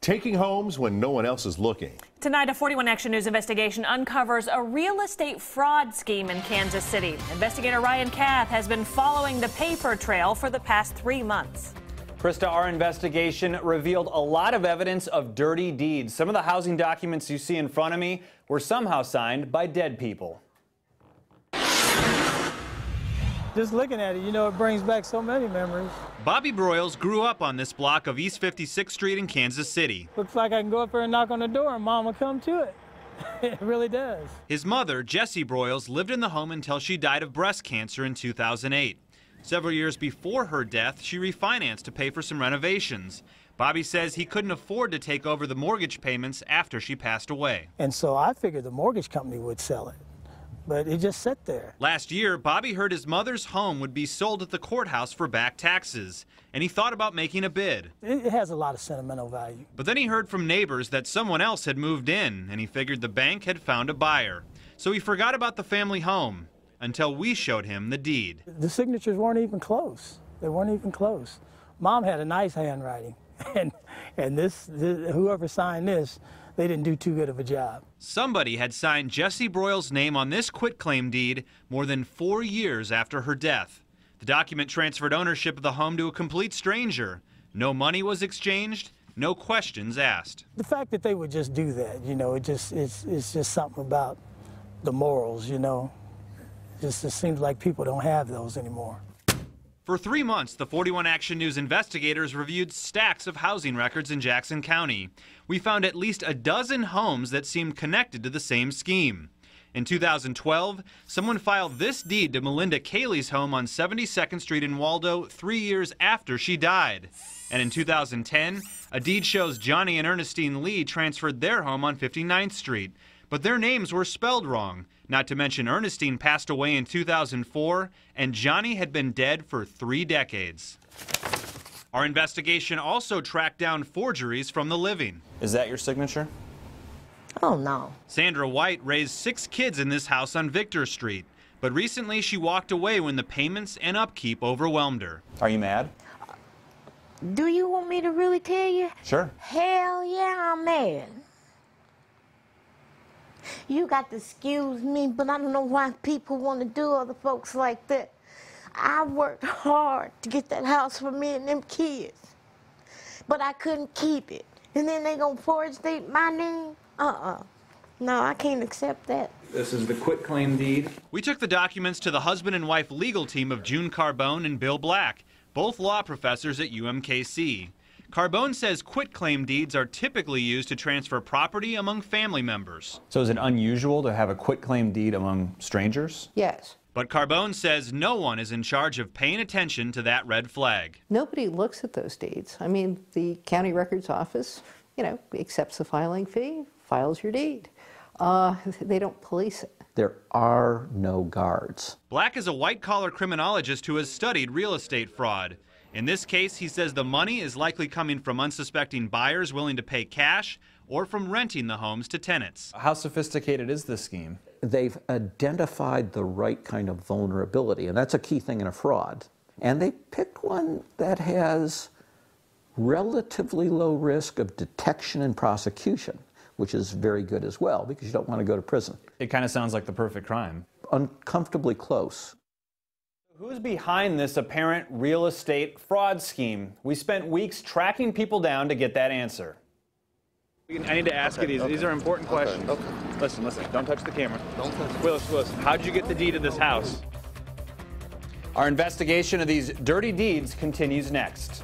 Taking homes when no one else is looking. Tonight, a 41 Action News investigation uncovers a real estate fraud scheme in Kansas City. Investigator Ryan Kath has been following the paper trail for the past 3 months. Krista, our investigation revealed a lot of evidence of dirty deeds. Some of the housing documents you see in front of me were somehow signed by dead people. Just looking at it, you know, it brings back so many memories. Bobby Broyles grew up on this block of East 56th Street in Kansas City. Looks like I can go up there and knock on the door and Mom will come to it. It really does. His mother, Jessie Broyles, lived in the home until she died of breast cancer in 2008. Several years before her death, she refinanced to pay for some renovations. Bobby says he couldn't afford to take over the mortgage payments after she passed away. And so I figured the mortgage company would sell it. But it just sat there. Last year, Bobby heard his mother's home would be sold at the courthouse for back taxes, and he thought about making a bid. It has a lot of sentimental value. But then he heard from neighbors that someone else had moved in, and he figured the bank had found a buyer. So he forgot about the family home until we showed him the deed. The signatures weren't even close. They weren't even close. Mom had a nice handwriting, and whoever signed this, they didn't do too good of a job. Somebody had signed Jessie Broyles' name on this quitclaim deed more than 4 years after her death. The document transferred ownership of the home to a complete stranger. No money was exchanged, no questions asked. The fact that they would just do that, you know, it's just something about the morals, you know. It seems like people don't have those anymore. For 3 months, the 41 Action News investigators reviewed stacks of housing records in Jackson County. We found at least a dozen homes that seemed connected to the same scheme. In 2012, someone filed this deed to Melinda Cayley's home on 72nd Street in Waldo 3 years after she died. And in 2010, a deed shows Johnny and Ernestine Lee transferred their home on 59th Street. But their names were spelled wrong. Not to mention Ernestine passed away in 2004, and Johnny had been dead for 3 decades. Our investigation also tracked down forgeries from the living. Is that your signature? Oh, no. Sandra White raised 6 kids in this house on Victor Street, but recently she walked away when the payments and upkeep overwhelmed her. Are you mad? Do you want me to really tell you? Sure. Hell yeah, I'm mad. You got to excuse me, but I don't know why people want to do other folks like that. I worked hard to get that house for me and them kids, but I couldn't keep it. And then they gonna forge my name? No, I can't accept that. This is the quitclaim deed. We took the documents to the husband and wife legal team of June Carbone and Bill Black, both law professors at UMKC. Carbone says quitclaim deeds are typically used to transfer property among family members. So is it unusual to have a quitclaim deed among strangers? Yes. But Carbone says no one is in charge of paying attention to that red flag. Nobody looks at those deeds. I mean, the county records office, you know, accepts the filing fee, files your deed. They don't police it. There are no guards. Black is a white-collar criminologist who has studied real estate fraud. In this case, he says the money is likely coming from unsuspecting buyers willing to pay cash or from renting the homes to tenants. How sophisticated is this scheme? They've identified the right kind of vulnerability, and that's a key thing in a fraud. And they picked one that has relatively low risk of detection and prosecution, which is very good as well, because you don't want to go to prison. It kind of sounds like the perfect crime. Uncomfortably close. Who's behind this apparent real estate fraud scheme? We spent weeks tracking people down to get that answer. I need to ask you these. These are important questions. Okay. Listen. Don't touch the camera. Don't touch it. Willis, how'd you get the deed of this house? Our investigation of these dirty deeds continues next.